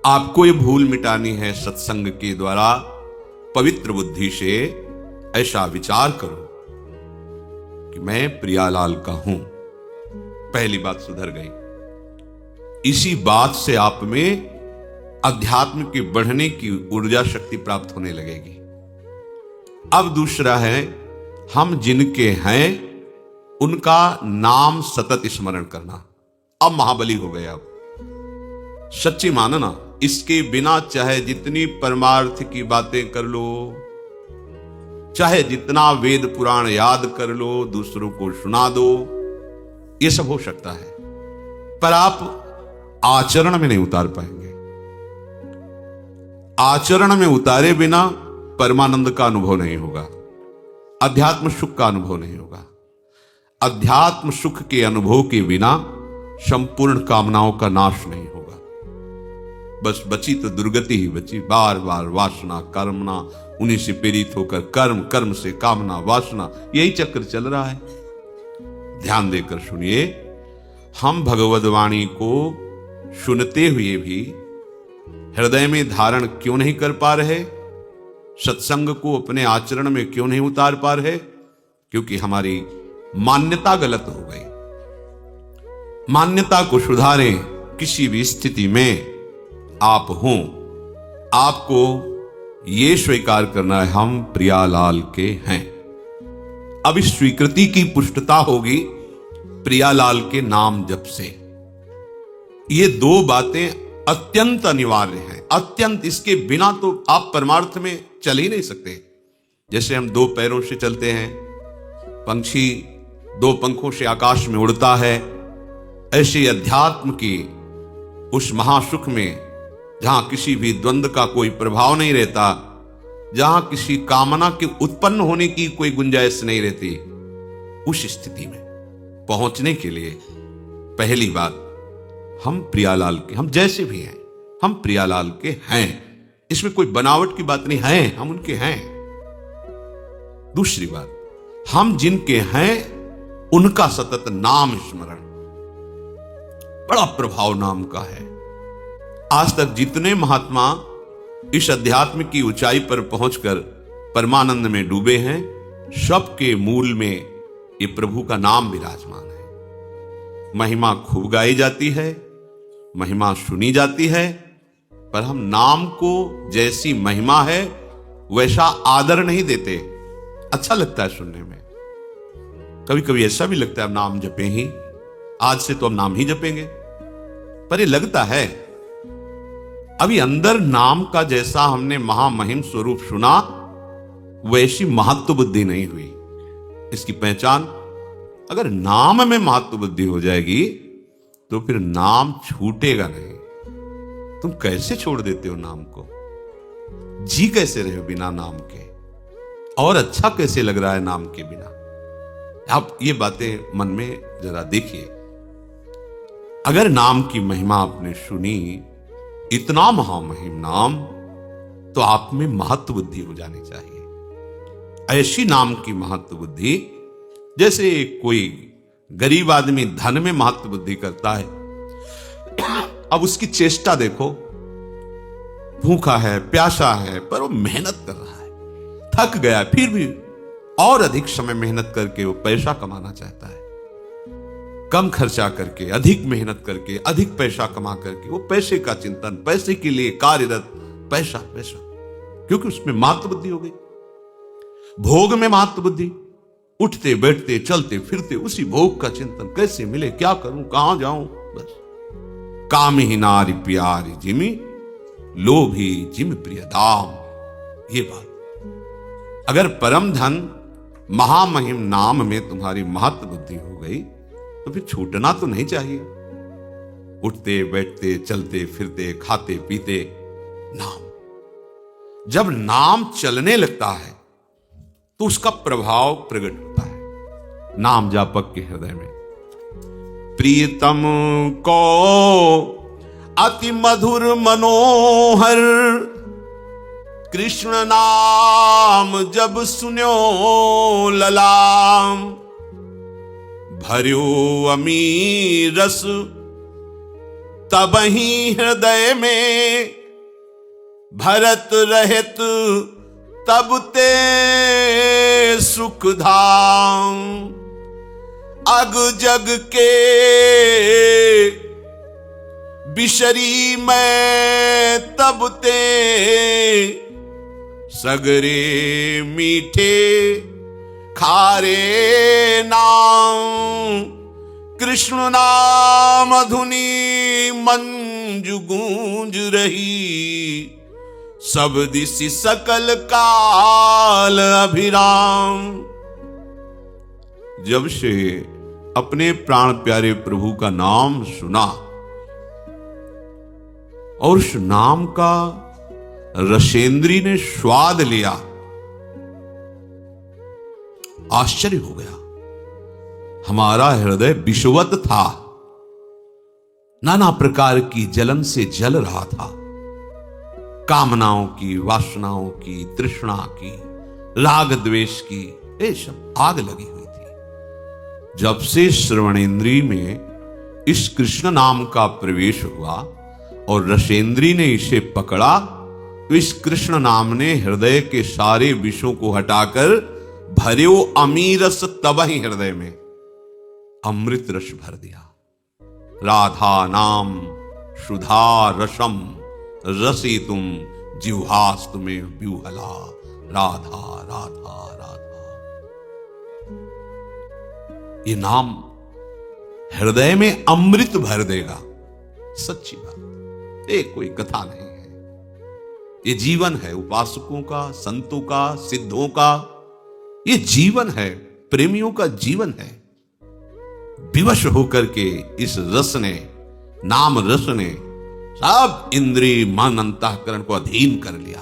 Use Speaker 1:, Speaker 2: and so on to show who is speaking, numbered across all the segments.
Speaker 1: आपको ये भूल मिटानी है सत्संग के द्वारा, पवित्र बुद्धि से ऐसा विचार करो कि मैं प्रियालाल का हूं। पहली बात सुधर गई। इसी बात से आप में अध्यात्म के बढ़ने की ऊर्जा शक्ति प्राप्त होने लगेगी। अब दूसरा है, हम जिनके हैं उनका नाम सतत स्मरण करना। अब महाबली हो गए। अब सच्ची मानना, इसके बिना चाहे जितनी परमार्थ की बातें कर लो, चाहे जितना वेद पुराण याद कर लो, दूसरों को सुना दो, ये सब हो सकता है, पर आप आचरण में नहीं उतार पाएंगे। आचरण में उतारे बिना परमानंद का अनुभव नहीं होगा, अध्यात्म सुख का अनुभव नहीं होगा। अध्यात्म सुख के अनुभव के बिना संपूर्ण कामनाओं का नाश नहीं होगा। बस बची तो दुर्गति ही बची। बार बार वासना कर्मना, उन्हीं से प्रेरित होकर कर्म, कर्म से कामना, वासना, यही चक्र चल रहा है। ध्यान देकर सुनिए, हम भगवद वाणी को सुनते हुए भी हृदय में धारण क्यों नहीं कर पा रहे, सत्संग को अपने आचरण में क्यों नहीं उतार पा रहे? क्योंकि हमारी मान्यता गलत हो गई। मान्यता को सुधारें। किसी भी स्थिति में आप हों, आपको यह स्वीकार करना है, हम प्रियालाल के हैं। अब इस स्वीकृति की पुष्टता होगी प्रियालाल के नाम जप से। ये दो बातें अत्यंत अनिवार्य हैं, अत्यंत। इसके बिना तो आप परमार्थ में चल ही नहीं सकते। जैसे हम दो पैरों से चलते हैं, पंछी दो पंखों से आकाश में उड़ता है, ऐसे अध्यात्म की उस महासुख में जहां किसी भी द्वंद्व का कोई प्रभाव नहीं रहता, जहां किसी कामना के उत्पन्न होने की कोई गुंजाइश नहीं रहती, उस स्थिति में पहुंचने के लिए पहली बात, हम प्रियालाल के, हम जैसे भी हैं, हम प्रियालाल के हैं। इसमें कोई बनावट की बात नहीं है, हम उनके हैं। दूसरी बात, हम जिनके हैं उनका सतत नाम स्मरण। बड़ा प्रभाव नाम का है। आज तक जितने महात्मा इस अध्यात्म की ऊंचाई पर पहुंचकर परमानंद में डूबे हैं, सबके मूल में ये प्रभु का नाम विराजमान है। महिमा खूब गाई जाती है, महिमा सुनी जाती है, पर हम नाम को जैसी महिमा है वैसा आदर नहीं देते। अच्छा लगता है सुनने में, कभी कभी ऐसा भी लगता है अब नाम जपें ही, आज से तो हम नाम ही जपेंगे, पर ये लगता है अभी अंदर नाम का जैसा हमने महामहिम स्वरूप सुना वैसी महत्व बुद्धि नहीं हुई। इसकी पहचान, अगर नाम में महत्व बुद्धि हो जाएगी तो फिर नाम छूटेगा नहीं। तुम कैसे छोड़ देते हो नाम को? जी कैसे रहे हो बिना नाम के? और अच्छा कैसे लग रहा है नाम के बिना? आप ये बातें मन में जरा देखिए। अगर नाम की महिमा आपने सुनी, इतना महामहिम नाम, तो आप में महत्व बुद्धि हो जानी चाहिए। ऐसी नाम की महत्व बुद्धि, जैसे कोई गरीब आदमी धन में महत्व बुद्धि करता है। अब उसकी चेष्टा देखो, भूखा है, प्यासा है, पर वो मेहनत कर रहा है, थक गया है, फिर भी और अधिक समय मेहनत करके वो पैसा कमाना चाहता है। कम खर्चा करके, अधिक मेहनत करके, अधिक पैसा कमा करके वो पैसे का चिंतन, पैसे के लिए कार्यरत, पैसा पैसा, क्योंकि उसमें महत्व बुद्धि हो गई। भोग में महत्व बुद्धि, उठते बैठते चलते फिरते उसी भोग का चिंतन, कैसे मिले, क्या करूं, कहां जाऊं, बस। काम ही नारी प्यारी जिमी, लोभी जिम प्रिय दाम। ये बात, अगर परम धन महामहिम नाम में तुम्हारी महत्व बुद्धि हो गई तो फिर छूटना तो नहीं चाहिए। उठते बैठते चलते फिरते खाते पीते नाम। जब नाम चलने लगता है तो उसका प्रभाव प्रकट होता है नाम जापक के हृदय में। प्रियतम को अति मधुर मनोहर, कृष्ण नाम जब सुन्यो ललाम। भर्यो अमीर रस तबहि हृदय में भरत रहित तब ते सुख धाम। अग जग के बिशरी मैं तब ते सगरे मीठे खारे नाम। कृष्ण नाम धुनी मंजु गूंज रही सब दिशि सकल काल अभिराम। जब से अपने प्राण प्यारे प्रभु का नाम सुना और उस नाम का रसेंद्री ने स्वाद लिया, आश्चर्य हो गया। हमारा हृदय विषवत था, नाना प्रकार की जलन से जल रहा था। कामनाओं की, वासनाओं की, तृष्णा की, राग द्वेष की, ये सब आग लगी हुई थी। जब से श्रवणेन्द्री में इस कृष्ण नाम का प्रवेश हुआ और रसेंद्री ने इसे पकड़ा, तो इस कृष्ण नाम ने हृदय के सारे विषों को हटाकर भर्यो अमीरस तबहि हृदय में अमृत रस भर दिया। राधा नाम सुधा रसम रसी तुम जिह्वास्तु में व्यूहला। राधा राधा राधा, ये नाम हृदय में अमृत भर देगा। सच्ची बात, ये कोई कथा नहीं है, ये जीवन है उपासकों का, संतों का, सिद्धों का। ये जीवन है, प्रेमियों का जीवन है। विवश होकर के इस रस ने, नाम रस ने सब इंद्रिय मन अंतःकरण को अधीन कर लिया,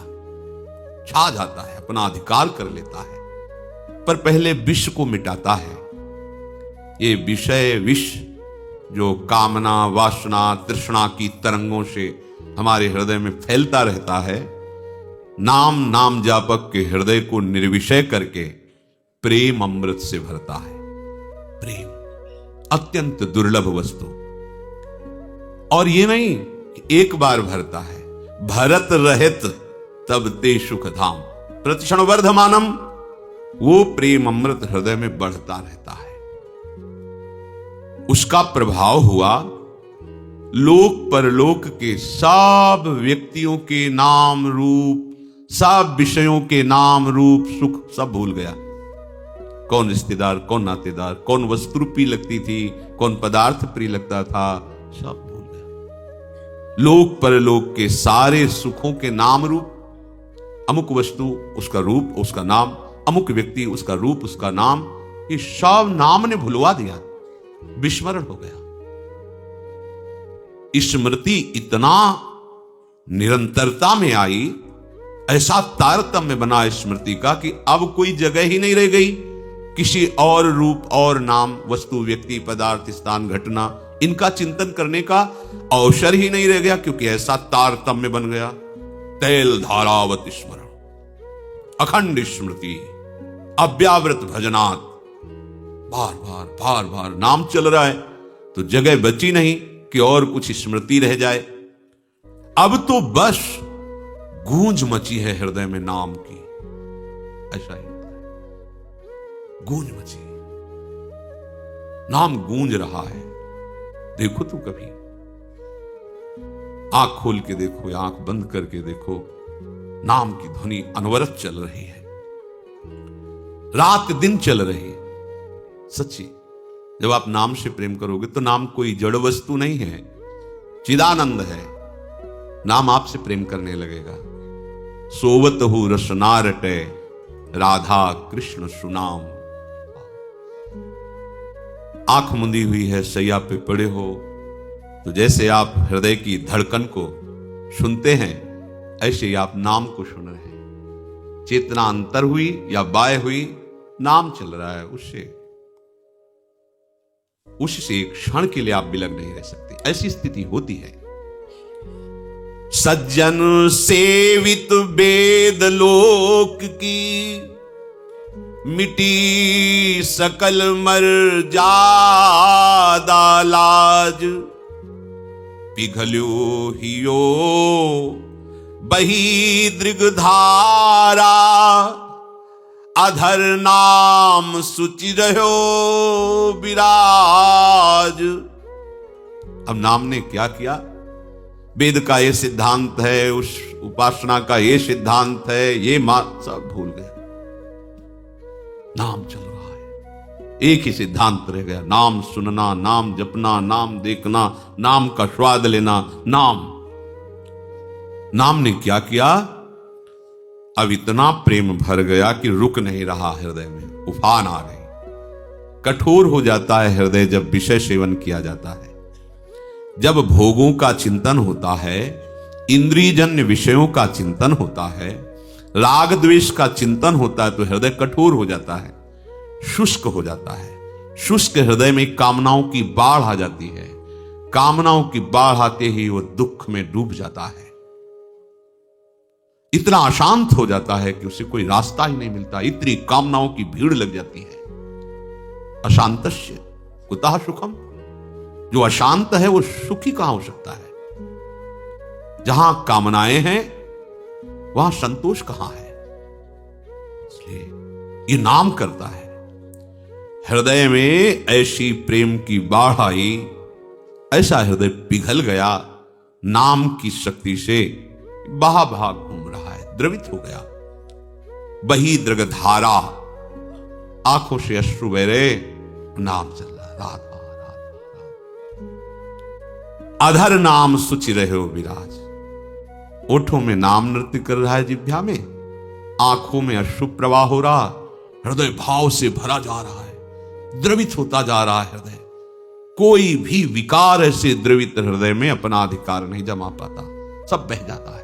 Speaker 1: छा जाता है, अपना अधिकार कर लेता है। पर पहले विष को मिटाता है। ये विषय विष जो कामना, वासना, तृष्णा की तरंगों से हमारे हृदय में फैलता रहता है, नाम जापक के हृदय को निर्विषय करके प्रेम अमृत से भरता है। प्रेम अत्यंत दुर्लभ वस्तु, और ये नहीं एक बार भरता है, भरत रहित तब ते सुख धाम। प्रतिक्षण वर्धमानम, वो प्रेम अमृत हृदय में बढ़ता रहता है। उसका प्रभाव हुआ लोक परलोक के सब व्यक्तियों के नाम रूप, सब विषयों के नाम रूप सुख सब भूल गया। कौन रिश्तेदार, कौन नातेदार, कौन वस्तु प्रिय लगती थी, कौन पदार्थ प्रिय लगता था, सब भूल गया। लोक परलोक के सारे सुखों के नाम रूप, अमुक वस्तु उसका रूप उसका नाम, अमुक व्यक्ति उसका रूप उसका नाम, ये सब नाम ने भुलवा दिया, विस्मरण हो गया। स्मृति इतना निरंतरता में आई, ऐसा तारतम्य बना स्मृति का कि अब कोई जगह ही नहीं रह गई किसी और रूप और नाम, वस्तु, व्यक्ति, पदार्थ, स्थान, घटना, इनका चिंतन करने का अवसर ही नहीं रह गया, क्योंकि ऐसा तारतम्य बन गया। तैल धारावत स्मरण, अखंड स्मृति, अव्यावृत भजनात्, बार बार बार बार नाम चल रहा है, तो जगह बची नहीं कि और कुछ स्मृति रह जाए। अब तो बस गूंज मची है हृदय में नाम की, ऐसा ही होता है, गूंज मची, नाम गूंज रहा है। देखो तो कभी आंख खोल के देखो या आंख बंद करके देखो, नाम की ध्वनि अनवरत चल रही है, रात दिन चल रही है। सच्ची, जब आप नाम से प्रेम करोगे तो नाम कोई जड़ वस्तु नहीं है, चिदानंद है। नाम आपसे प्रेम करने लगेगा। सोवत हु रसना रटे राधा कृष्ण सुनाम। आंख मुंदी हुई है, सैया पे पड़े हो, तो जैसे आप हृदय की धड़कन को सुनते हैं, ऐसे ही आप नाम को सुन रहे हैं। चेतना अंतर हुई या बाय हुई, नाम चल रहा है, उससे एक क्षण के लिए आप बिलग नहीं रह सकते। ऐसी स्थिति होती है। सज्जन सेवित वेद लोक की, मिटी सकल मर्यादा लाज। पिघल्यो हियो बही दृगधारा, अधर नाम सुचि रहो विराज। अब नाम ने क्या किया? वेद का ये सिद्धांत है, उस उपासना का ये सिद्धांत है, ये सब भूल गए। नाम चल रहा है, एक ही सिद्धांत रह गया, नाम सुनना, नाम जपना, नाम देखना, नाम का स्वाद लेना। नाम ने क्या किया? अब इतना प्रेम भर गया कि रुक नहीं रहा हृदय में, उफान आ गई। कठोर हो जाता है हृदय जब विषय सेवन किया जाता है, जब भोगों का चिंतन होता है, इंद्रियजन्य विषयों का चिंतन होता है, राग द्वेष का चिंतन होता है, तो हृदय कठोर हो जाता है, शुष्क हो जाता है। शुष्क हृदय में कामनाओं की बाढ़ आ जाती है। कामनाओं की बाढ़ आते ही वो दुख में डूब जाता है, इतना अशांत हो जाता है कि उसे कोई रास्ता ही नहीं मिलता। इतनी कामनाओं की भीड़ लग जाती है। अशांतस्य कुतः सुखम, जो अशांत है वो सुखी कहां हो सकता है? जहां कामनाएं हैं वहां संतोष कहां है? इसलिए ये नाम करता है। हृदय में ऐसी प्रेम की बाढ़ आई, ऐसा हृदय पिघल गया नाम की शक्ति से, बहा भाग घूम रहा है, द्रवित हो गया। बही दृगधारा, आंखों से अश्रु बह रहे, नाम चल रहा, राधा राधा राधा। अधर नाम सुचि रहे हो विराज, ओठों में नाम नृत्य कर रहा है, जिह्वा में, आंखों में अश्रु प्रवाह हो रहा, हृदय भाव से भरा जा रहा है, द्रवित होता जा रहा है हृदय। कोई भी विकार ऐसे द्रवित हृदय में अपना अधिकार नहीं जमा पाता, सब बह जाता है।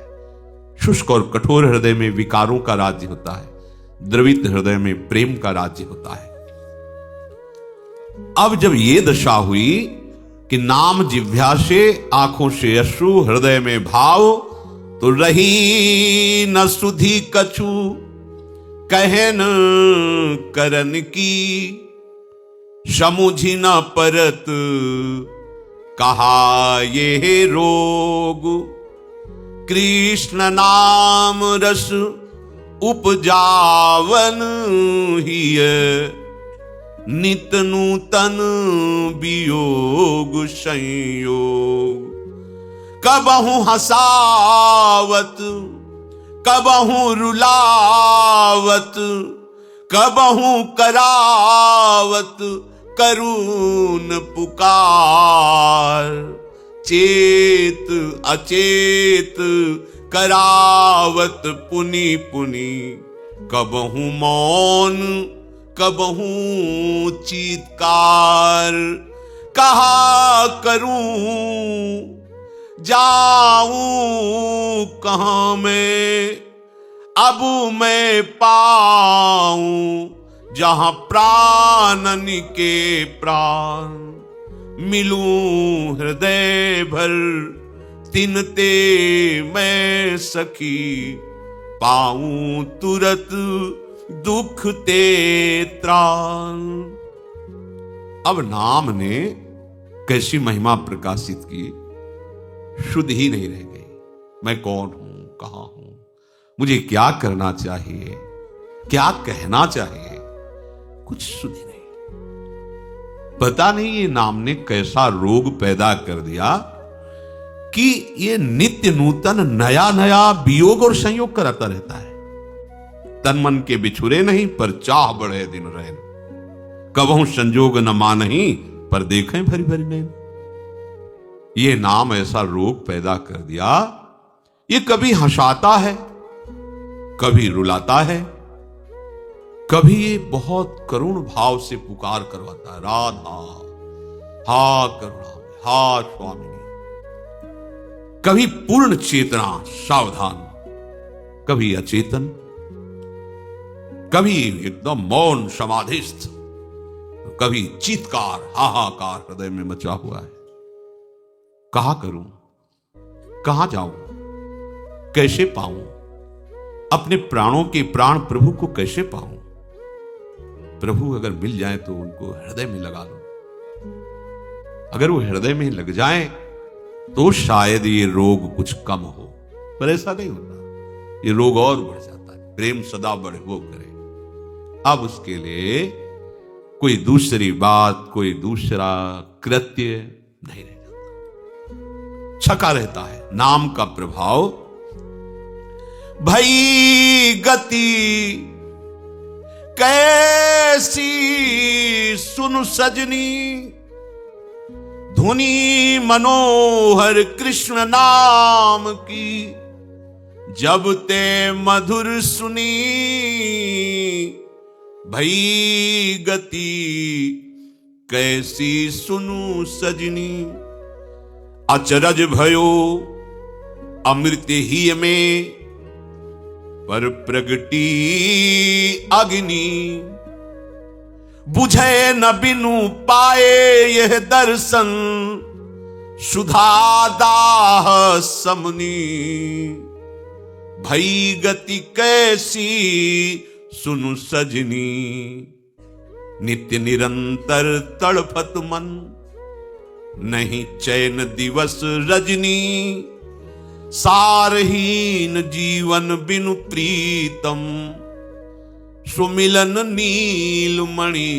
Speaker 1: शुष्क और कठोर हृदय में विकारों का राज्य होता है, द्रवित हृदय में प्रेम का राज्य होता है। अब जब ये दशा हुई कि नाम जिह्वा से, आंखों से अश्रु, हृदय में भाव, तो रही न सुधि कछु कहन करन की, समुझी न परत कहा ये रोग, कृष्ण नाम रस उपजावन हिय, नित नूतन वियोग संयोग। कबहु हसावत, कबहु रुलावत, कबहु करावत करुण पुकार, चेत अचेत करावत पुनि पुनि, कबहु मौन कबहू चीत्कार। कहा करूं जाऊं कहां मैं, अब मैं पाऊं जहां प्राणन के प्राण। मिलूं हृदय भर तिनते मैं सखी, पाऊं तुरत दुख ते त्राण। अब नाम ने कैसी महिमा प्रकाशित की, शुद्ध ही नहीं रह गई। मैं कौन हूं, कहां हूं, मुझे क्या करना चाहिए, क्या कहना चाहिए, कुछ शुद्ध नहीं। पता नहीं ये नाम ने कैसा रोग पैदा कर दिया कि ये नित्य नूतन नया नया वियोग और संयोग कराता रहता है। तन मन के बिछुरे नहीं पर चाह बढ़े दिन रहे, कबहू संजोग न मानही पर देखें भरी भरी नैन। ये नाम ऐसा रोग पैदा कर दिया, ये कभी हंसाता है, कभी रुलाता है, कभी ये बहुत करुण भाव से पुकार करवाता है, राधा हा करुणा हा स्वामिनी। कभी पूर्ण चेतना सावधान, कभी अचेतन, कभी एकदम मौन समाधिस्थ, कभी चीत्कार हाहाकार हृदय में मचा हुआ है। कहां करूं, कहां जाऊं, कैसे पाऊं, अपने प्राणों के प्राण प्रभु को कैसे पाऊं। प्रभु अगर मिल जाए तो उनको हृदय में लगा लो। अगर वो हृदय में लग जाए तो शायद ये रोग कुछ कम हो, पर ऐसा नहीं होता, ये रोग और बढ़ जाता है। प्रेम सदा बढ़े वो करे। अब उसके लिए कोई दूसरी बात, कोई दूसरा कृत्य नहीं रह जाता, छका रहता है नाम का प्रभाव। भई गति कैसी सुन सजनी, धुनी मनोहर कृष्ण नाम की, जब ते मधुर सुनी। भई गति कैसी सुनु सजनी, अचरज भयो अमृत ही में, पर प्रगटी अग्नि, बुझे न बिनु पाए यह दर्शन, सुधा दाह समनी। भई गति कैसी सुनु सजनी, नित्य निरंतर तड़फत मन, नहीं चैन दिवस रजनी। सारहीन जीवन बिनु प्रीतम, सुमिलन नीलमणि।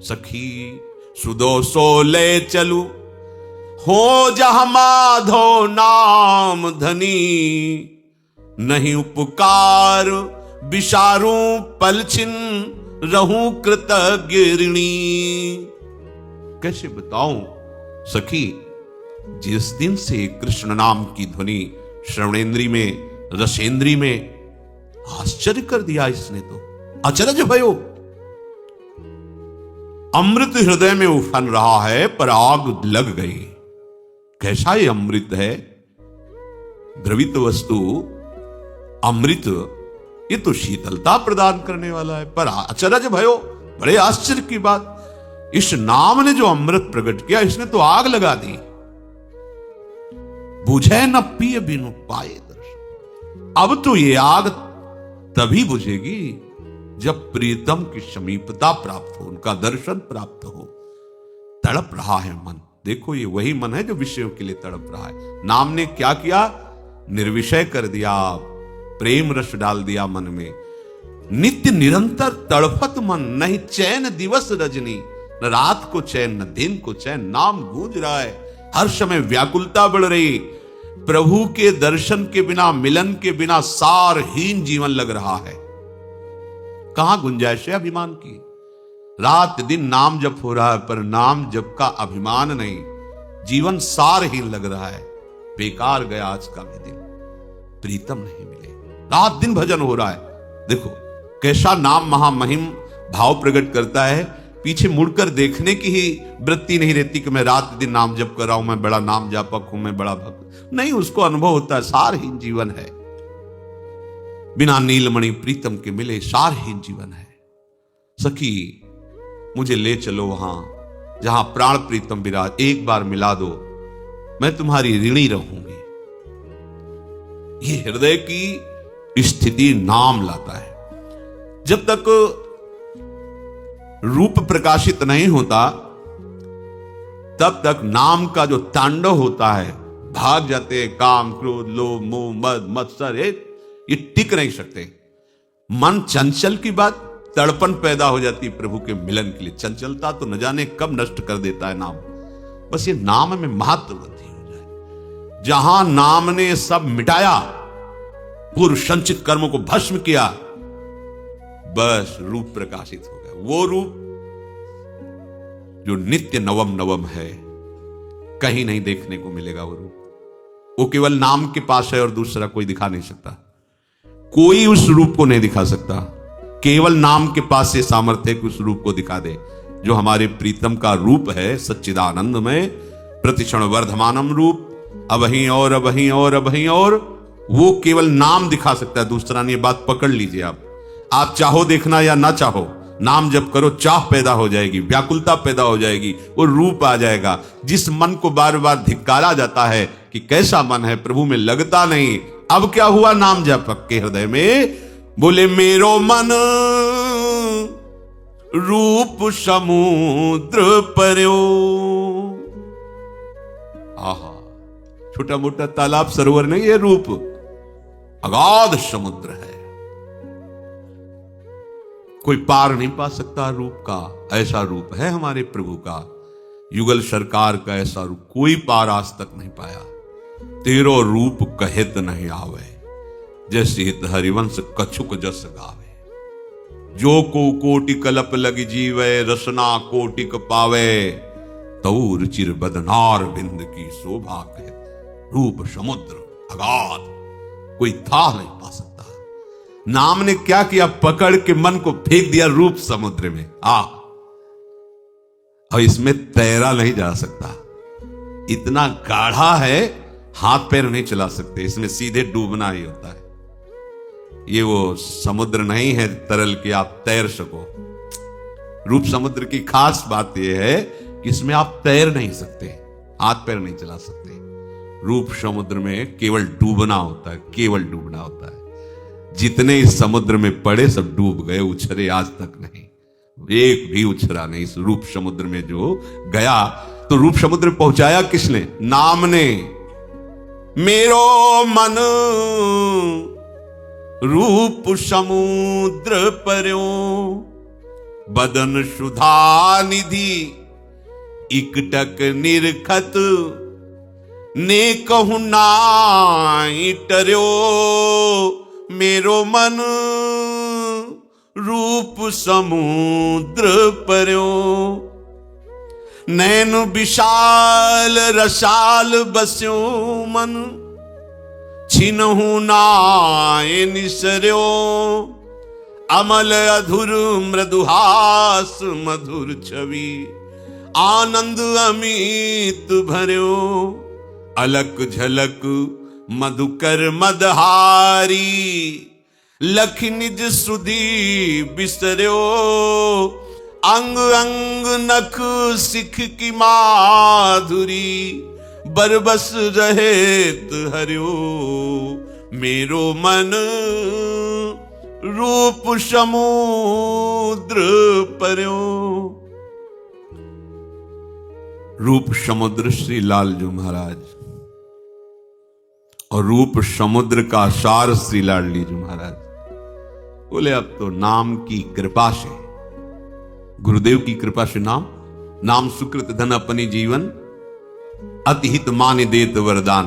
Speaker 1: सखी सुदो सो ले चलू, हो जह माधो नाम धनी। नहीं उपकार विसारू पलछिन, रहूं कृतज्ञ ऋणी। कैसे बताऊं सखी, जिस दिन से कृष्ण नाम की ध्वनि श्रवणेन्द्री में, रसेंद्री में, आश्चर्य कर दिया इसने तो। अचरज भयो, अमृत हृदय में उफन रहा है पर आग लग गई। कैसा ये अमृत है, द्रवित वस्तु अमृत, ये तो शीतलता प्रदान करने वाला है। पर अचरज भयो, बड़े आश्चर्य की बात, इस नाम ने जो अमृत प्रकट किया, इसने तो आग लगा दी। बुझे न पिय बिनु पाए दर्शन। अब तो ये आग तभी बुझेगी जब प्रीतम की समीपता प्राप्त हो, उनका दर्शन प्राप्त हो। तड़प रहा है मन, देखो ये वही मन है जो विषयों के लिए तड़प रहा है। नाम ने क्या किया, निर्विषय कर दिया, प्रेम रस डाल दिया मन में। नित्य निरंतर तड़फत मन, नहीं चैन दिवस रजनी, न रात को चैन न दिन को चैन। नाम गूंज रहा है, हर समय व्याकुलता बढ़ रही। प्रभु के दर्शन के बिना, मिलन के बिना सारहीन जीवन लग रहा है। कहां गुंजाइश है अभिमान की। रात दिन नाम जप हो रहा है पर नाम जप का अभिमान नहीं, जीवन सारहीन लग रहा है। बेकार गया आज का भी दिन, प्रीतम नहीं मिले। रात दिन भजन हो रहा है, देखो कैसा नाम महामहिम भाव प्रकट करता है। पीछे मुड़कर देखने की ही वृत्ति नहीं रहती कि मैं रात दिन नाम जप कर रहा हूं, मैं बड़ा नाम जापक हूं, मैं बड़ा भक्त नहीं। उसको अनुभव होता है सारहीन जीवन है, बिना नीलमणि प्रीतम के मिले सारहीन जीवन है। सखी मुझे ले चलो वहां जहां प्राण प्रीतम विराज, एक बार मिला दो, मैं तुम्हारी ऋणी रहूंगी। ये हृदय की स्थिति नाम लाता है। जब तक रूप प्रकाशित नहीं होता तब तक नाम का जो तांडव होता है, भाग जाते हैं काम क्रोध लोभ मोह मद मत्सर, ये टिक नहीं सकते। मन चंचल की बात, तड़पन पैदा हो जाती है प्रभु के मिलन के लिए। चंचलता तो न जाने कब नष्ट कर देता है नाम। बस ये नाम में महत्व वृद्धि हो जाए। जहां नाम ने सब मिटाया, पूर्व संचित कर्मों को भस्म किया, बस रूप प्रकाशित हो गया। वो रूप जो नित्य नवम नवम है, कहीं नहीं देखने को मिलेगा। वो रूप वो केवल नाम के पास है और दूसरा कोई दिखा नहीं सकता। कोई उस रूप को नहीं दिखा सकता, केवल नाम के पास से सामर्थ्य है कि उस रूप को दिखा दे जो हमारे प्रीतम का रूप है। सच्चिदानंद में प्रतिक्षण वर्धमानम रूप, अबहीं और अबहीं और अबहीं और, वो केवल नाम दिखा सकता है, दूसरा नहीं। बात पकड़ लीजिए आप चाहो देखना या ना चाहो, नाम जब करो चाह पैदा हो जाएगी, व्याकुलता पैदा हो जाएगी, वो रूप आ जाएगा। जिस मन को बार बार धिक्कारा जाता है कि कैसा मन है, प्रभु में लगता नहीं, अब क्या हुआ, नाम जपक के हृदय में बोले मेरो मन रूप समुद्र पर्यो। आहा, छोटा मोटा तालाब सरोवर नहीं, ये रूप अगाध समुद्र है, कोई पार नहीं पा सकता रूप का। ऐसा रूप है हमारे प्रभु का, युगल सरकार का ऐसा रूप कोई पार आज तक नहीं पाया। तेरो रूप कहित नहीं आवे, जैसे हित हरिवंश कछुक जस गावे। जो को कोटि कलप लग जीवे, रसना कोटिक पावे। तौर चिर बदनार बिंद की शोभा कहत। रूप समुद्र अगाध, कोई था नहीं पा सकता। नाम ने क्या किया, पकड़ के मन को फेंक दिया रूप समुद्र में। और इसमें तैरा नहीं जा सकता, इतना गाढ़ा है, हाथ पैर नहीं चला सकते, इसमें सीधे डूबना ही होता है। ये वो समुद्र नहीं है तरल कि आप तैर सको। रूप समुद्र की खास बात यह है कि इसमें आप तैर नहीं सकते, हाथ पैर नहीं चला सकते। रूप समुद्र में केवल डूबना होता है, केवल डूबना होता है। जितने इस समुद्र में पड़े सब डूब गए, उछरे आज तक नहीं, एक भी उछरा नहीं। इस रूप समुद्र में जो गया, तो रूप समुद्र में पहुंचाया किसने? नाम ने। मेरो मन रूप समुद्र पर्यो, बदन सुधा निधि इकटक निरखत। ने कहूं नाई टर्यो, मेरो मन रूप समुद्र पर्यो। नैन विशाल रसाल बस्यो मन, छिनहु नाय निसर्यो। अमल अधुर मृदुहास मधुर छवि, आनंद अमित भर्यो। अलक झलक मधुकर मदहारी, लख निज सुधी बिसर्यो। अंग अंग नख सिख की माधुरी, बरबस रहेत हर्यो। मेरो मन रूप समुद्र पर्यो। रूप समुद्र श्री लालजू महाराज और रूप समुद्र का सार श्री लाडली जी महाराज। बोले अब तो नाम की कृपा से, गुरुदेव की कृपा से, नाम सुकृत धन अपनी जीवन, अतिहित मान देत वरदान।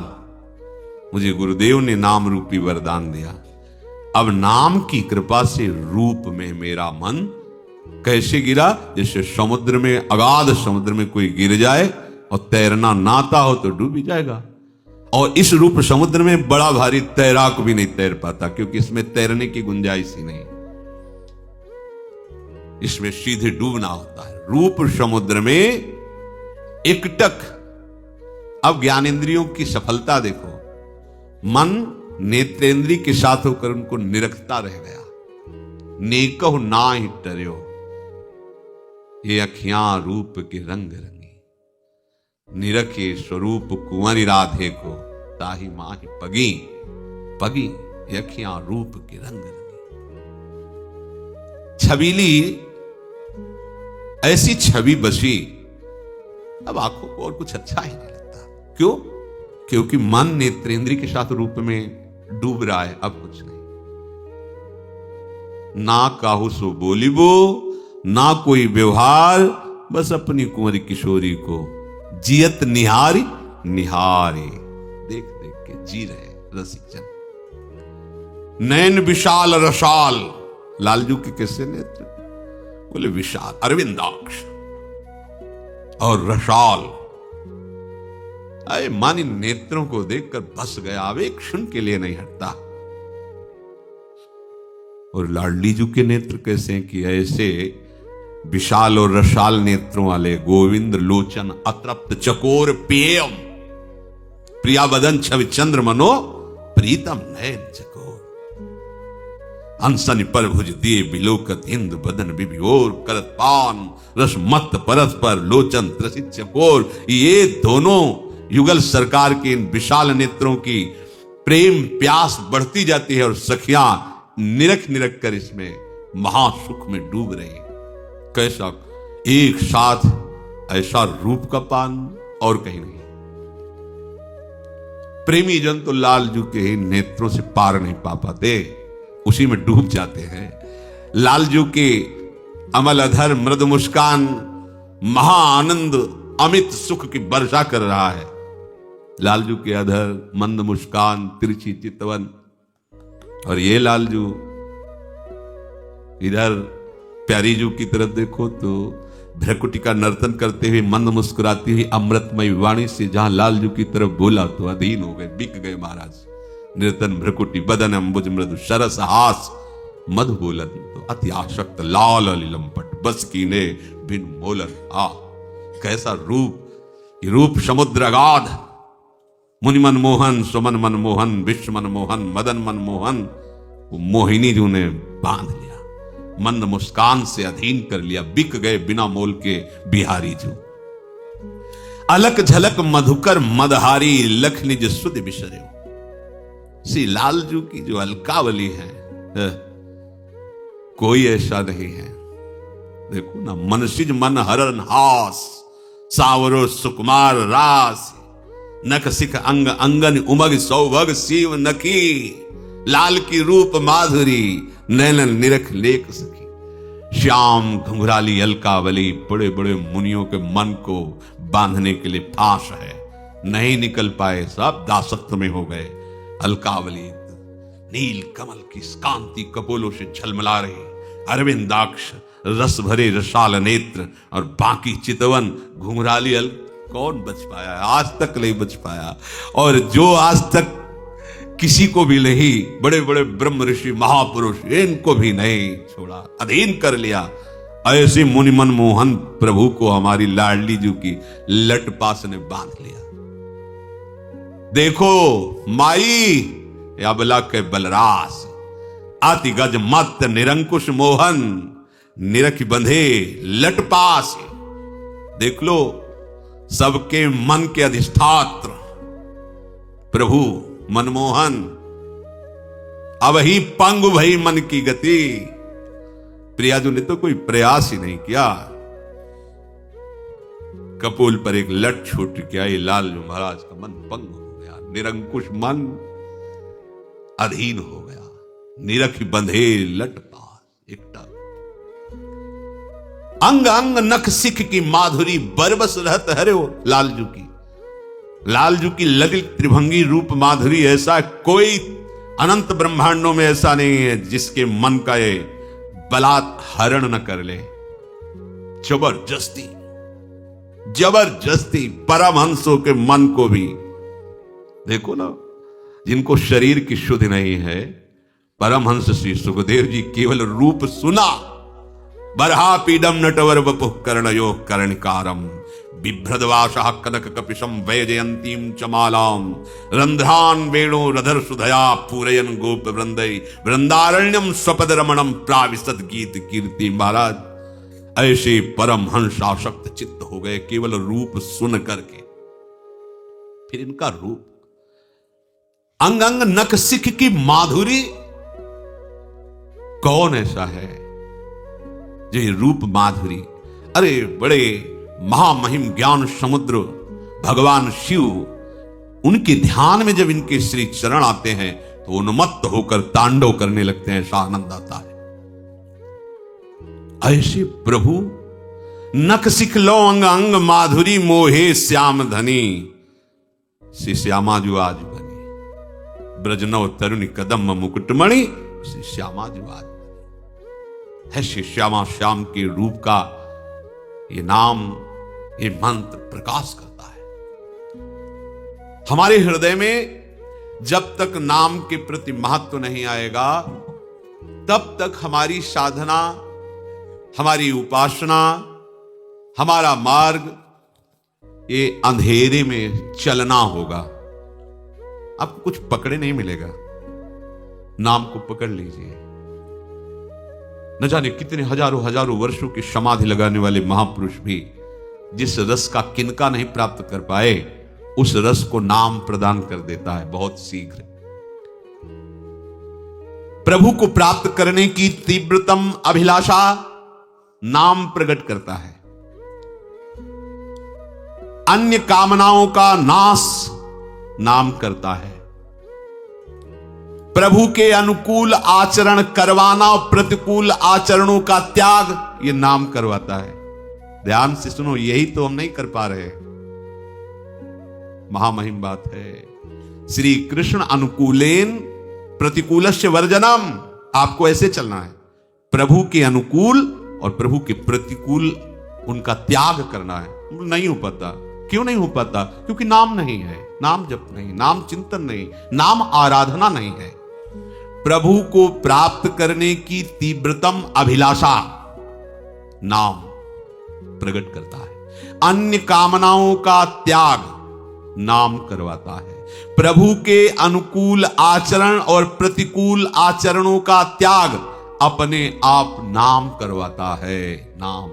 Speaker 1: मुझे गुरुदेव ने नाम रूपी वरदान दिया। अब नाम की कृपा से रूप में मेरा मन कैसे गिरा? जैसे समुद्र में, अगाध समुद्र में कोई गिर जाए और तैरना ना आता हो तो डूब ही जाएगा। और इस रूप समुद्र में बड़ा भारी तैराक भी नहीं तैर पाता, क्योंकि इसमें तैरने की गुंजाइश ही नहीं, इसमें सीधे डूबना होता है। रूप समुद्र में एकटक। अब ज्ञानेंद्रियों की सफलता देखो, मन नेत्रेंद्रिय के साथ होकर उनको निरखता रह गया। नेकहु नाहि टर्यो, ये अखियां रूप के रंग रंगी। निरखे स्वरूप कुंवरी राधे को, ताही माही पगी पगी। ये अखियां रूप के रंग रंगी। छबीली ऐसी छवि बसी, अब आंखों को और कुछ अच्छा ही नहीं लगता। क्यों? क्योंकि मन नेत्रेंद्रिय के साथ रूप में डूब रहा है। अब कुछ नहीं, ना काहू सो बोलिबो, ना कोई व्यवहार, बस अपनी कुंवरी किशोरी को जियत निहारी निहारे। देख देख के जी रहे रसिक जन। नैन विशाल रसाल, लालजू के कैसे नेत्र? बोले विशाल, अरविंदाक्ष और रसाल। अरे मन इन नेत्रों को देखकर बस गया, अब एक क्षण के लिए नहीं हटता। और लाडली जी के नेत्र कैसे हैं कि ऐसे विशाल और रसाल नेत्रों वाले गोविंद लोचन अतृप्त चकोर पेयम, प्रिया बदन छवि चंद्र मनो प्रीतम नयन चकोर। हंसन पर भुज दिए बिलोकत इंद बदन बिभिओर, करत पान रस मत परस्पर लोचन त्रसित चकोर। ये दोनों युगल सरकार के इन विशाल नेत्रों की प्रेम प्यास बढ़ती जाती है और सखियां निरख निरख कर इसमें महासुख में डूब रही। कैसा एक साथ ऐसा रूप का पान और कहीं नहीं। प्रेमी जन तो लालजू के ही नेत्रों से पार नहीं पा पाते, उसी में डूब जाते हैं। लालजू के अमल अधर मृदु मुस्कान महा आनंद अमित सुख की वर्षा कर रहा है। लालजू के अधर मंद मुस्कान तिरछी चितवन, और ये लालजू इधर प्यारी जू की तरफ देखो तो भ्रकुटी का नर्तन करते हुए मंद मुस्कुराती हुई अमृतमय वाणी से जहां लालजू की तरफ बोला तो अधीन हो गए, बिक गए महाराज। निर्तन भ्रकुटी बदन अम्बुज मृदु सरस हास मधु बोलन तो अति आशक्त लाल लंपट बस कीने बिन मोलन। आ कैसा रूप, ये रूप समुद्र अगाध। मुनि मनमोहन सुमन मनमोहन विश्व मनमोहन मदन मनमोहन, वो मोहिनी जू ने बांध लिया, मंद मुस्कान से अधीन कर लिया, बिक गए बिना मोल के बिहारी जू। अलक झलक मधुकर मदहारी लख निज सुध बिसरे। श्री लालजू की जो अलकावली है कोई ऐसा नहीं है। देखो ना, मनसिज मन हरन हास सावरो सुकुमार रास, नख सिख अंग अंगन उमग सौभग शिव नकी, लाल की रूप माधुरी नैनन निरख लेख सकी। श्याम घुंघराली अलकावली बड़े बड़े मुनियों के मन को बांधने के लिए फांस है, नहीं निकल पाए, सब दासत्व में हो गए। अलकावली नील कमल की कांति कपोलों से झलमला रही, अरविंदाक्ष रस भरे रसाल नेत्र और बाकी चितवन घुंघराली कौन बच पाया है? आज तक नहीं बच पाया। और जो आज तक किसी को भी नहीं, बड़े बड़े ब्रह्म ऋषि महापुरुष इनको भी नहीं छोड़ा, अधीन कर लिया। ऐसे मुनि मनमोहन प्रभु को हमारी लाडली जू की लटपास ने बांध लिया। देखो माई अबला के बलरास, अति गज मत निरंकुश मोहन, निरख बंधे लटपास। देख लो, सबके मन के अधिष्ठात्र प्रभु मनमोहन, अब ही पंगु भई मन की गति। प्रियाजू ने तो कोई प्रयास ही नहीं किया, कपोल पर एक लट छूट गया। ये लालजू महाराज का मन पंग हो गया, निरंकुश मन अधीन हो गया, निरख बंधे लटपास एकटा। अंग अंग नख सिख की माधुरी बरबस रहत हरे हो लालजू की। लालजू की ललित त्रिभंगी रूप माधुरी ऐसा कोई अनंत ब्रह्मांडों में ऐसा नहीं है जिसके मन का ये बलात् हरण न कर ले। जबरदस्ती जबरदस्ती परमहंसों के मन को भी देखो ना, जिनको शरीर की शुद्धि नहीं है, परमहंस श्री सुखदेव जी केवल रूप सुना, बरहा पीडम नटवर वपुः कर्णयो कर्णिकारम, बिभ्रदवासः कनक कपिशम वैजयंतीम चमालाम, रंध्रान वेणो रधर सुधया पूरयन गोप वृंदै, वृंदारण्यम स्वपद रमणम प्राविशत गीत कीर्ति। महाराज ऐसे परमहंस आसक्त चित्त हो गए केवल रूप सुन करके। फिर इनका रूप, अंग अंग नख सिख की माधुरी, कौन ऐसा है जो ये रूप माधुरी। अरे बड़े महामहिम ज्ञान समुद्र भगवान शिव, उनके ध्यान में जब इनके श्री चरण आते हैं तो उन्मत्त होकर तांडव करने लगते हैं, ऐसा आनंद आता है। ऐसे प्रभु नख सिख लो अंग अंग माधुरी मोहे श्याम धनी, श्री श्यामा जो आज बनी, ब्रजनव तरुणी कदम मुकुटमणि, श्री श्यामा जो आज है। श्री श्यामा श्याम के रूप का ये नाम, ये मंत्र प्रकाश करता है हमारे हृदय में। जब तक नाम के प्रति महत्व नहीं आएगा तब तक हमारी साधना, हमारी उपासना, हमारा मार्ग ये अंधेरे में चलना होगा। आपको कुछ पकड़े नहीं मिलेगा। नाम को पकड़ लीजिए। न जाने कितने हजारों हजारों वर्षों की समाधि लगाने वाले महापुरुष भी जिस रस का किनका नहीं प्राप्त कर पाए, उस रस को नाम प्रदान कर देता है बहुत शीघ्र। प्रभु को प्राप्त करने की तीव्रतम अभिलाषा नाम प्रकट करता है। अन्य कामनाओं का नाश नाम करता है। प्रभु के अनुकूल आचरण करवाना और प्रतिकूल आचरणों का त्याग ये नाम करवाता है। ध्यान से सुनो, यही तो हम नहीं कर पा रहे। महामहिम बात है। श्री कृष्ण अनुकूलेन प्रतिकूलस्य वर्जनम। आपको ऐसे चलना है, प्रभु के अनुकूल और प्रभु के प्रतिकूल उनका त्याग करना है। नहीं हो पाता। क्यों नहीं हो पाता? क्योंकि नाम नहीं है, नाम जप नहीं, नाम चिंतन नहीं, नाम आराधना नहीं है। प्रभु को प्राप्त करने की तीव्रतम अभिलाषा नाम प्रकट करता है। अन्य कामनाओं का त्याग नाम करवाता है। प्रभु के अनुकूल आचरण और प्रतिकूल आचरणों का त्याग अपने आप नाम करवाता है। नाम।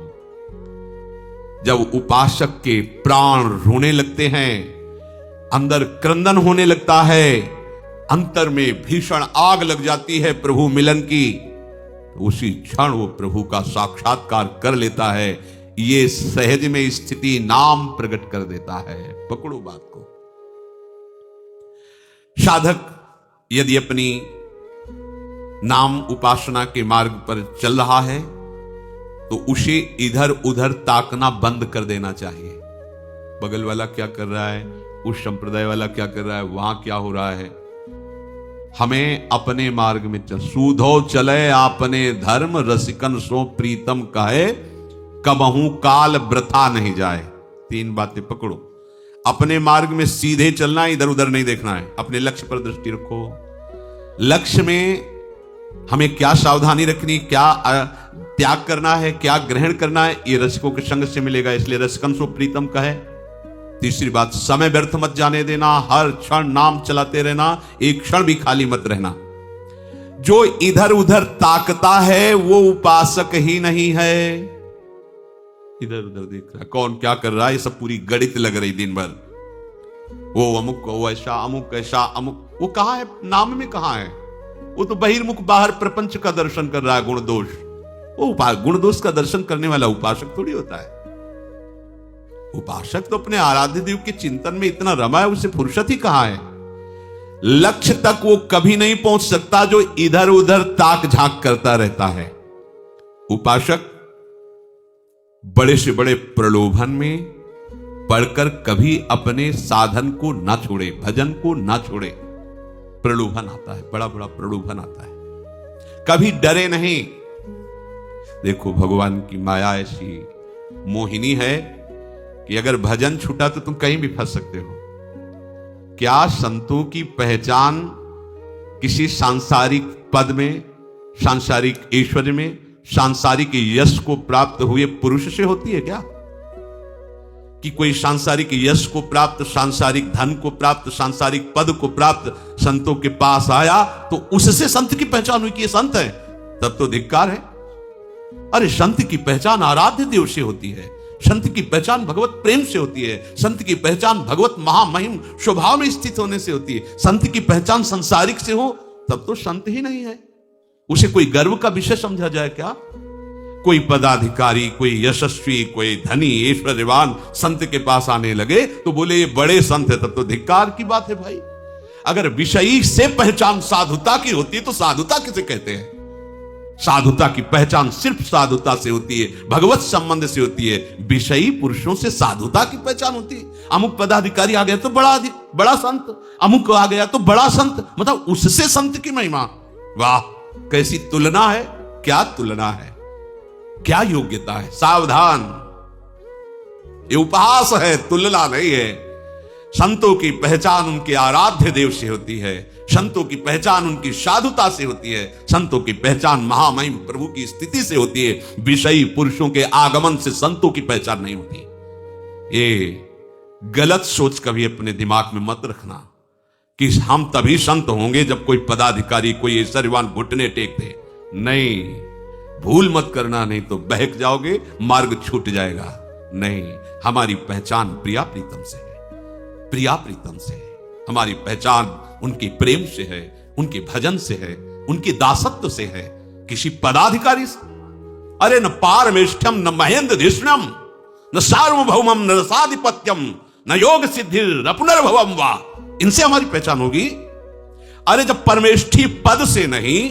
Speaker 1: जब उपासक के प्राण रोने लगते हैं, अंदर क्रंदन होने लगता है, अंतर में भीषण आग लग जाती है प्रभु मिलन की, तो उसी क्षण वो प्रभु का साक्षात्कार कर लेता है। ये सहज में स्थिति नाम प्रकट कर देता है। पकड़ो बात को। साधक यदि अपनी नाम उपासना के मार्ग पर चल रहा है तो उसे इधर उधर ताकना बंद कर देना चाहिए। बगल वाला क्या कर रहा है, उस संप्रदाय वाला क्या कर रहा है, वहां क्या हो रहा है। हमें अपने मार्ग में चल। सूधो चले आपने धर्म, रसिकन सो प्रीतम कहे, कबहू काल वृथा नहीं जाए। तीन बातें पकड़ो। अपने मार्ग में सीधे चलना है, इधर उधर नहीं देखना है। अपने लक्ष्य पर दृष्टि रखो। लक्ष्य में हमें क्या सावधानी रखनी, क्या त्याग करना है, क्या ग्रहण करना है, ये रसिकों के संग से मिलेगा। इसलिए रसिकन सो प्रीतम कहे। तीसरी बात, समय व्यर्थ मत जाने देना। हर क्षण नाम चलाते रहना, एक क्षण भी खाली मत रहना। जो इधर उधर ताकता है वो उपासक ही नहीं है। इधर उधर देख रहा है, कौन क्या कर रहा है, ये सब पूरी गणित लग रही दिन भर। वो अमुक, वो ऐसा, अमुक ऐसा, अमुक। वो कहां है? नाम में कहां है? वो तो बहिर्मुख बाहर प्रपंच का दर्शन कर रहा है, गुण दोष। वो गुण दोष का दर्शन करने वाला उपासक थोड़ी होता है। उपासक तो अपने आराध्य देव के चिंतन में इतना रमा है, उसे फुर्सत ही कहां है। लक्ष्य तक वो कभी नहीं पहुंच सकता जो इधर उधर ताक झांक करता रहता है। उपासक बड़े से बड़े प्रलोभन में पढ़कर कभी अपने साधन को ना छोड़े, भजन को ना छोड़े। प्रलोभन आता है, बड़ा बड़ा प्रलोभन आता है। कभी डरे नहीं। देखो भगवान की माया ऐसी मोहिनी है कि अगर भजन छूटा तो तुम कहीं भी फंस सकते हो। क्या संतों की पहचान किसी सांसारिक पद में, सांसारिक ऐश्वर्य में, सांसारिक यश को प्राप्त हुए पुरुष से होती है क्या? कि कोई सांसारिक यश को प्राप्त, सांसारिक धन को प्राप्त, सांसारिक पद को प्राप्त संतों के पास आया तो उससे संत की पहचान हुई कि ये संत है? तब तो धिक्कार है। अरे संत की पहचान आराध्य देव से होती है। संत की पहचान भगवत प्रेम से होती है। संत की पहचान भगवत महामहिम स्वभाव में स्थित होने से होती है। संत की पहचान संसारिक से हो तब तो संत ही नहीं है। उसे कोई गर्व का विषय समझा जाए क्या? कोई पदाधिकारी, कोई यशस्वी, कोई धनी, ऐश्वर्यवान संत के पास आने लगे तो बोले ये बड़े संत है, तब तो धिक्कार की बात है भाई। अगर विषयी से पहचान साधुता की होती है तो साधुता किसे कहते हैं? साधुता की पहचान सिर्फ साधुता से होती है, भगवत संबंध से होती है। विषयी पुरुषों से साधुता की पहचान होती है। अमुक पदाधिकारी आ गया तो बड़ा संत, अमुक आ गया तो बड़ा संत, मतलब उससे संत की महिमा। वाह, कैसी तुलना है! क्या तुलना है, क्या योग्यता है! सावधान, ये उपहास है, तुलना नहीं है। संतों की पहचान उनके आराध्य देव से होती है। संतों की पहचान उनकी साधुता से होती है। संतों की पहचान महामहिम प्रभु की स्थिति से होती है। विषयी पुरुषों के आगमन से संतों की पहचान नहीं होती। ये गलत सोच कभी अपने दिमाग में मत रखना कि हम तभी संत होंगे जब कोई पदाधिकारी, कोई ऐश्वर्यवान घुटने टेक दे। नहीं, भूल मत करना, नहीं तो बहक जाओगे, मार्ग छूट जाएगा। नहीं, हमारी पहचान प्रिया प्रीतम से है, प्रिया प्रीतम से है। हमारी पहचान उनके प्रेम से है, उनके भजन से है, उनके दासत्व से है, किसी पदाधिकारी से। अरे न पारमेष्ठ्यम न महेंद्र धिष्णम न सार्वभौमम न रसाधिपत्यम न योग सिद्धिर पुनर्भवम वा, इनसे हमारी पहचान होगी। अरे जब परमेष्ठी पद से नहीं,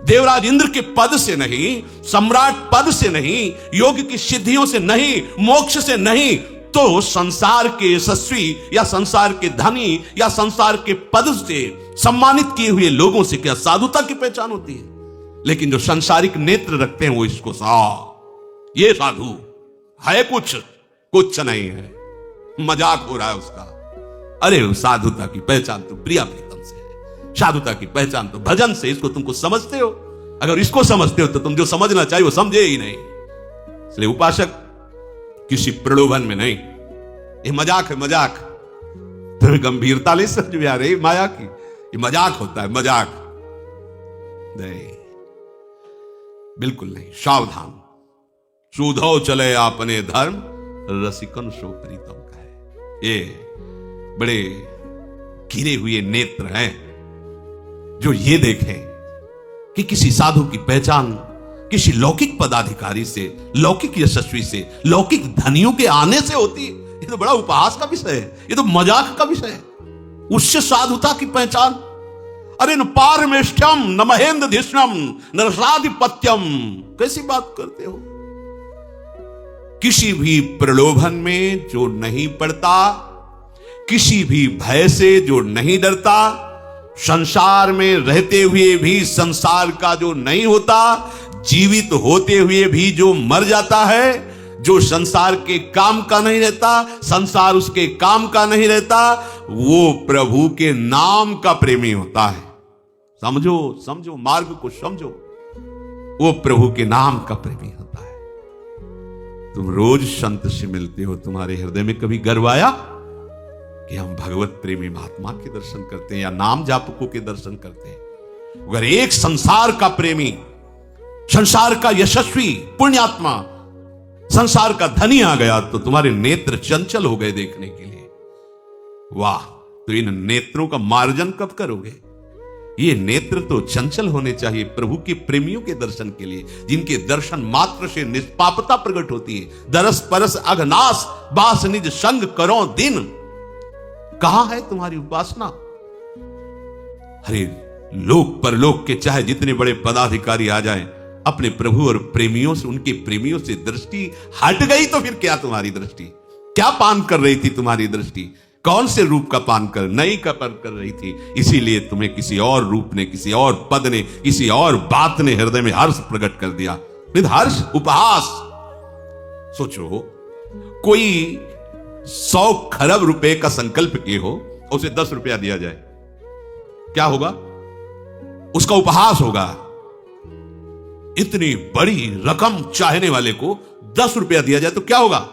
Speaker 1: देवराज इंद्र के पद से नहीं, सम्राट पद से नहीं, योग की सिद्धियों से नहीं, मोक्ष से नहीं, तो संसार के यशस्वी या संसार के धनी या संसार के पद से सम्मानित किए हुए लोगों से क्या साधुता की पहचान होती है? लेकिन जो संसारिक नेत्र रखते हैं वो इसको ये साधु है, कुछ नहीं है, मजाक हो रहा है उसका। अरे साधुता की पहचान तो प्रिया प्रीतम से है, साधुता की पहचान तो भजन से। इसको तुमको समझते हो? अगर इसको समझते हो तो तुम जो समझना चाहिए वो समझे ही नहीं। इसलिए उपासक किसी प्रलोभन में नहीं, ये मजाक है, मजाक। तुम्हें गंभीरता नहीं समझ में आ रही माया की, ये मजाक होता है, मजाक नहीं, बिल्कुल नहीं। सावधान, सुधो चले आपने धर्म, रसिकन सो प्रीतम का है। ये बड़े गिरे हुए नेत्र हैं जो ये देखें कि किसी साधु की पहचान किसी लौकिक पदाधिकारी से, लौकिक यशस्वी से, लौकिक धनियों के आने से होती है। ये तो बड़ा उपहास का विषय है, ये तो मजाक का विषय है। उससे साधुता की पहचान? अरे न पारमेष्ठ्यम न महेंद्र धिष्णम न रसाधिपत्यम, कैसी बात करते हो? किसी भी प्रलोभन में जो नहीं पड़ता, किसी भी भय से जो नहीं डरता, संसार में रहते हुए भी संसार का जो नहीं होता, जीवित होते हुए भी जो मर जाता है, जो संसार के काम का नहीं रहता, संसार उसके काम का नहीं रहता, वो प्रभु के नाम का प्रेमी होता है। समझो, समझो, मार्ग को समझो, वो प्रभु के नाम का प्रेमी होता है। तुम रोज संत से मिलते हो, तुम्हारे हृदय में कभी गर्व आया कि हम भगवत प्रेमी महात्मा के दर्शन करते हैं या नाम जापकों के दर्शन करते हैं? अगर एक संसार का प्रेमी, संसार का यशस्वी पुण्यात्मा, संसार का धनी आ गया तो तुम्हारे नेत्र चंचल हो गए देखने के लिए। वाह, तो इन नेत्रों का मार्जन कब करोगे? ये नेत्र तो चंचल होने चाहिए प्रभु के प्रेमियों के दर्शन के लिए, जिनके दर्शन मात्र से निष्पापता प्रकट होती है। दरस परस अघनाश बास निज संग करो दिन। कहां है तुम्हारी उपासना? अरे लोक परलोक के चाहे जितने बड़े पदाधिकारी आ जाएं, अपने प्रभु और प्रेमियों से, उनके प्रेमियों से दृष्टि हट गई तो फिर क्या तुम्हारी दृष्टि? क्या पान कर रही थी तुम्हारी दृष्टि? कौन से रूप का पान कर नहीं का पान कर रही थी? इसीलिए तुम्हें किसी और रूप ने, किसी और पद ने, किसी और बात ने हृदय में हर्ष प्रकट कर दिया। फिर हर्ष, उपहास। सोचो, कोई 100 खरब रुपए का संकल्प किए हो, उसे 10 रुपया दिया जाए, क्या होगा? उसका उपहास होगा। इतनी बड़ी रकम चाहने वाले को 10 रुपया दिया जाए तो क्या होगा?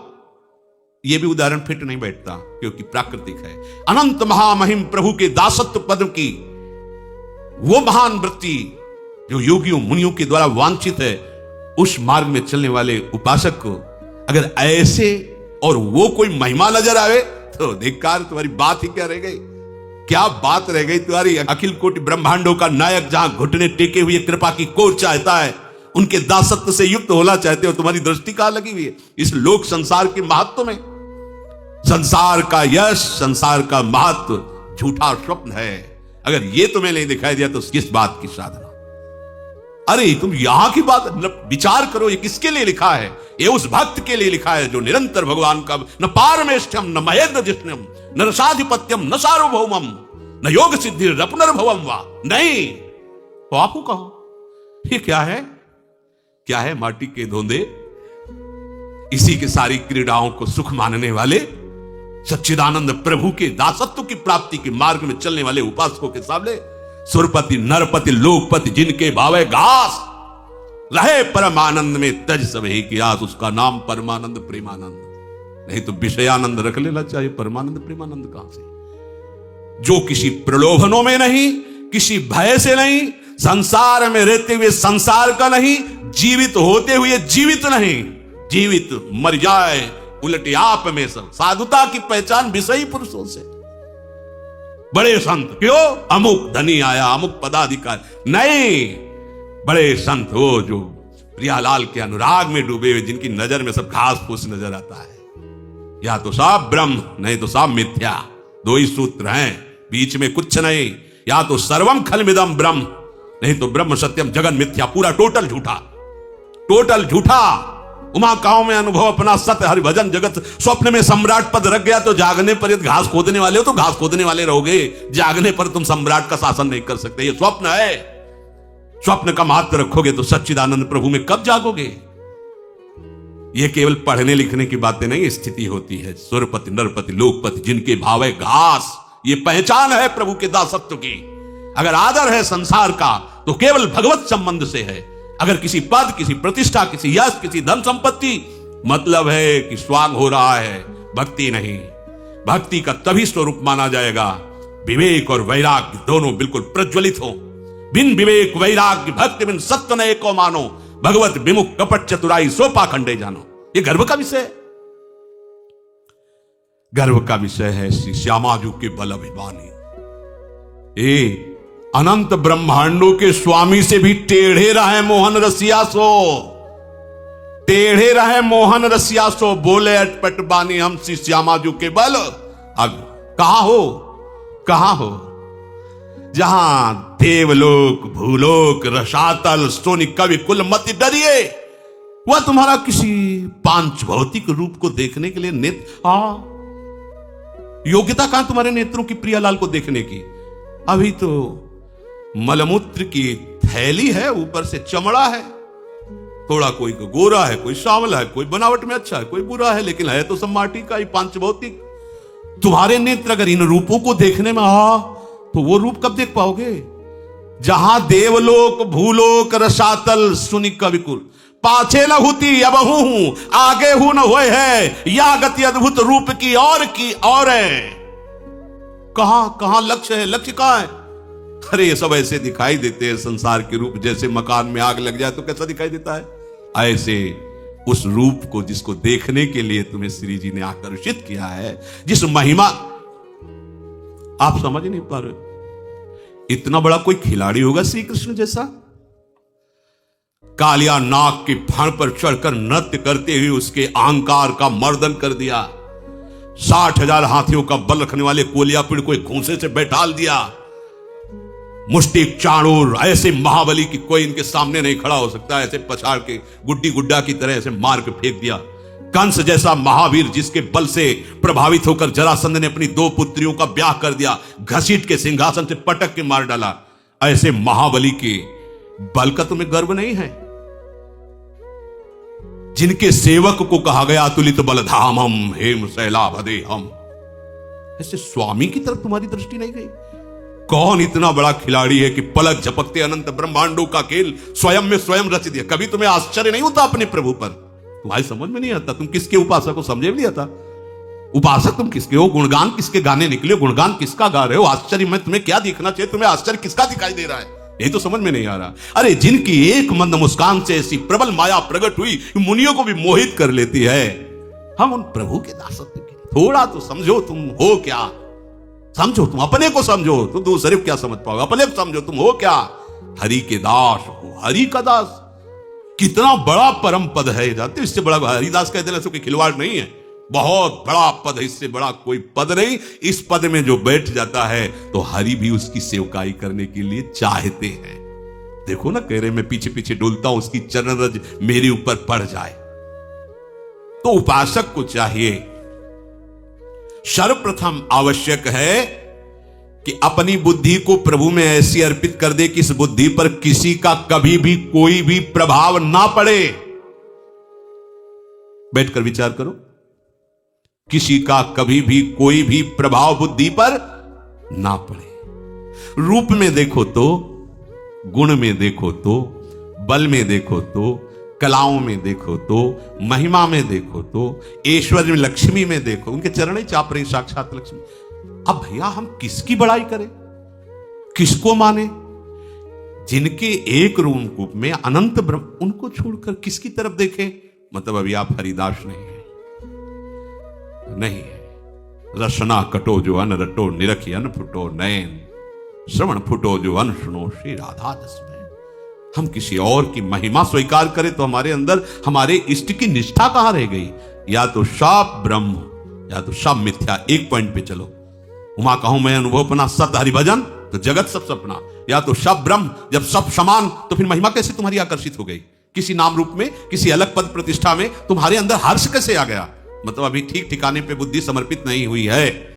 Speaker 1: यह भी उदाहरण फिट नहीं बैठता क्योंकि प्राकृतिक है। अनंत महामहिम प्रभु के दासत्व पद की वो महान वृत्ति जो योगियों मुनियों के द्वारा वांछित है, उस मार्ग में चलने वाले उपासक को अगर ऐसे और वो कोई महिमा नजर आवे तो धिक्कार, तुम्हारी बात ही क्या रह गई? क्या बात रह गई तुम्हारी? अखिल कोटि ब्रह्मांडों का नायक जहां घुटने टेके हुए कृपा की कोर चाहता है, उनके दासत्व से युक्त होना चाहते हो, तुम्हारी दृष्टि कहां लगी हुई है? इस लोक संसार के महत्व में। संसार का यश, संसार का महत्व झूठा स्वप्न है। अगर ये तुम्हें नहीं दिखाई दिया तो किस बात की साधना? अरे तुम यहां की बात विचार करो, ये किसके लिए लिखा है? ये उस भक्त के लिए लिखा है जो निरंतर भगवान का न पारमेष्ठ्यम न महेंद्र जिष्णम न रसाधिपत्यम न सार्वभौमम न योग सिद्धि पुनर्भवम वा। नहीं तो आपको कहो ये क्या है? क्या है? माटी के धोंदे, इसी के सारी क्रीड़ाओं को सुख मानने वाले सच्चिदानंद प्रभु के दासत्व की प्राप्ति के मार्ग में चलने वाले उपासकों के सामने सुरपति नरपति लोकपति जिनके भावे घास रहे परमानंद में तज सब ही की आस, उसका नाम परमानंद प्रेमानंद। नहीं तो विषयानंद रख लेना चाहिए, परमानंद प्रेमानंद कहां से? जो किसी प्रलोभनों में नहीं, किसी भय से नहीं, संसार में रहते हुए संसार का नहीं, जीवित होते हुए जीवित नहीं, जीवित मर जाए उलटे आप में सब। साधुता की पहचान विषयी पुरुषों से। बड़े संत क्यों? अमुक धनी आया, अमुक पदाधिकारी नहीं, बड़े संत हो जो प्रियालाल के अनुराग में डूबे हुए, जिनकी नजर में सब घास फूस नजर आता है। या तो सब ब्रह्म, नहीं तो सब मिथ्या। दो ही सूत्र हैं, बीच में कुछ नहीं। या तो सर्वम खलमिदम ब्रह्म, नहीं तो ब्रह्म सत्यम जगन मिथ्या। पूरा टोटल झूठा, टोटल झूठा। उमा काओ में अनुभव अपना सत्य हरि भजन जगत। स्वप्न में सम्राट पद रख गया तो जागने पर यदि घास खोदने वाले हो तो घास खोदने वाले रहोगे, जागने पर तुम सम्राट का शासन नहीं कर सकते। ये स्वप्न है। स्वप्न का महत्व रखोगे तो सच्चिदानंद प्रभु में कब जागोगे? ये केवल पढ़ने लिखने की बातें नहीं, स्थिति होती है। सुरपति नरपति लोकपति जिनके भाव है घास, ये पहचान है प्रभु के दासत्व की। अगर आदर है संसार का तो केवल भगवत संबंध से है। अगर किसी पद, किसी प्रतिष्ठा, किसी यश, किसी धन संपत्ति, मतलब है कि स्वांग हो रहा है, भक्ति नहीं। भक्ति का तभी स्वरूप माना जाएगा विवेक और वैराग्य दोनों बिल्कुल प्रज्वलित हो। बिन विवेक वैराग्य भक्ति बिन सत्य न एको मानो, भगवत विमुख कपट चतुराई सो पाखंडे जानो। ये गर्व का विषय है, गर्व का विषय है श्री श्यामाजू के बल अभिमानी। अनंत ब्रह्मांडों के स्वामी से भी टेढ़े रहे मोहन रसिया सो, टेढ़े रहे मोहन रसिया सो, बोले अटपट बानी हम श्री श्यामाजू के बल। अब कहां हो, कहां हो? जहां देवलोक भूलोक रसातल सोनी कवि कुल मति डरिए, वह तुम्हारा किसी पांच भौतिक रूप को देखने के लिए नेत्र, योग्यता कहां तुम्हारे नेत्रों की प्रियालाल को देखने की? अभी तो मलमूत्र की थैली है, ऊपर से चमड़ा है। थोड़ा कोई गोरा है, कोई सांवला है, कोई बनावट में अच्छा है, कोई बुरा है, लेकिन है तो सब माटी का ही पांच भौतिक। तुम्हारे नेत्र अगर इन रूपों को देखने में तो वो रूप कब देख पाओगे? जहां देवलोक भूलोक रसातल सुनि कविकुल, पाछे न हुती अब हूं, आगे हूं न होए है, या गति अद्भुत रूप की और है। कहां कहां लक्ष्य है? लक्ष्य कहां है? अरे ये सब ऐसे दिखाई देते हैं संसार के रूप, जैसे मकान में आग लग जाए तो कैसा दिखाई देता है, ऐसे उस रूप को जिसको देखने के लिए तुम्हें श्री जी ने आकर्षित किया है, जिस महिमा आप समझ नहीं पा रहे। इतना बड़ा कोई खिलाड़ी होगा श्री कृष्ण जैसा? कालिया नाग के फण पर चढ़कर नृत्य करते हुए उसके अहंकार का मर्दन कर दिया। 60,000 हाथियों का बल रखने वाले कोलियापिड़ को एक घूंसे से बैठाल दिया। मुष्टिक चाणूर ऐसे महाबली की कोई इनके सामने नहीं खड़ा हो सकता, ऐसे पछाड़ के गुड्डी गुड्डा की तरह ऐसे मार के फेंक दिया। कंस जैसा महावीर जिसके बल से प्रभावित होकर जरासंध ने अपनी 2 पुत्रियों का ब्याह कर दिया, घसीट के सिंहासन से पटक के मार डाला, ऐसे महाबली के बल का तुम्हें गर्व नहीं है? जिनके सेवक को कहा गया अतुलित बलधामम हेम शैलाभदे हम, ऐसे स्वामी की तरफ तुम्हारी दृष्टि नहीं गई? कौन इतना बड़ा खिलाड़ी है कि पलक झपकते अनंत ब्रह्मांडों का खेल स्वयं में स्वयं रच दिया? कभी तुम्हें आश्चर्य नहीं होता अपने प्रभु पर? तुम्हारी समझ में नहीं आता, तुम किसके उपासक हो समझे भी नहीं आता। उपासक तुम किसके हो? गुणगान किसके गाने निकले? गुणगान किसका गा रहे हो? आश्चर्य में तुम्हें क्या दिखना चाहिए? तुम्हें आश्चर्य किसका दिखाई दे रहा है? यही तो समझ में नहीं आ रहा। अरे जिनकी एक मंद मुस्कान से ऐसी प्रबल माया प्रकट हुई मुनियों को भी मोहित कर लेती है, हम उन प्रभु के दासत्व की थोड़ा तो समझो। तुम हो क्या? समझो, तुम अपने को समझो, तुम दूसरे को क्या समझ पाओगे? अपने को समझो, तुम हो क्या? हरि के दास हो, हरि का दास। कितना बड़ा परम पद है, जानते हो? इससे बड़ा हरिदास कह देना कोई खिलवाड़ नहीं है, बहुत बड़ा पद है, इससे बड़ा कोई पद नहीं। इस पद में जो बैठ जाता है तो हरि भी उसकी सेवकाई करने के लिए चाहते हैं। देखो ना, कह रहे मैं पीछे पीछे डोलता हूं, उसकी चरण रज मेरे ऊपर पड़ जाए। तो उपासक को चाहिए, सर्वप्रथम आवश्यक है कि अपनी बुद्धि को प्रभु में ऐसी अर्पित कर दे कि इस बुद्धि पर किसी का कभी भी कोई भी प्रभाव ना पड़े। बैठकर विचार करो, किसी का कभी भी कोई भी प्रभाव बुद्धि पर ना पड़े। रूप में देखो तो, गुण में देखो तो, बल में देखो तो, कलाओं में देखो तो, महिमा में देखो तो, ऐश्वर्य में, लक्ष्मी में देखो, उनके चरण ही चाप रही साक्षात लक्ष्मी। अब भैया हम किसकी बड़ाई करें, किसको माने? जिनके एक रूप में अनंत ब्रह्म, उनको छोड़कर किसकी तरफ देखें? मतलब अभी आप हरिदास नहीं है, नहीं है। रसना कटो जो अन रटो, निरखी अन फुटो नयन, श्रवण फुटो जो अन सुनो, श्री राधा दस में। हम किसी और की महिमा स्वीकार करें तो हमारे अंदर हमारे इष्ट की निष्ठा कहां रह गई? या तो सब ब्रह्म या तो सब मिथ्या। एक पॉइंट पे चलो। उमा कहूं मैं अनुभवपना सत हरिभजन, तो जगत सब सपना। या तो सब ब्रह्म, जब सब समान तो फिर महिमा कैसे तुम्हारी आकर्षित हो गई? किसी नाम रूप में, किसी अलग पद प्रतिष्ठा में तुम्हारे अंदर हर्ष कैसे आ गया? मतलब अभी ठीक ठिकाने पे बुद्धि समर्पित नहीं हुई है।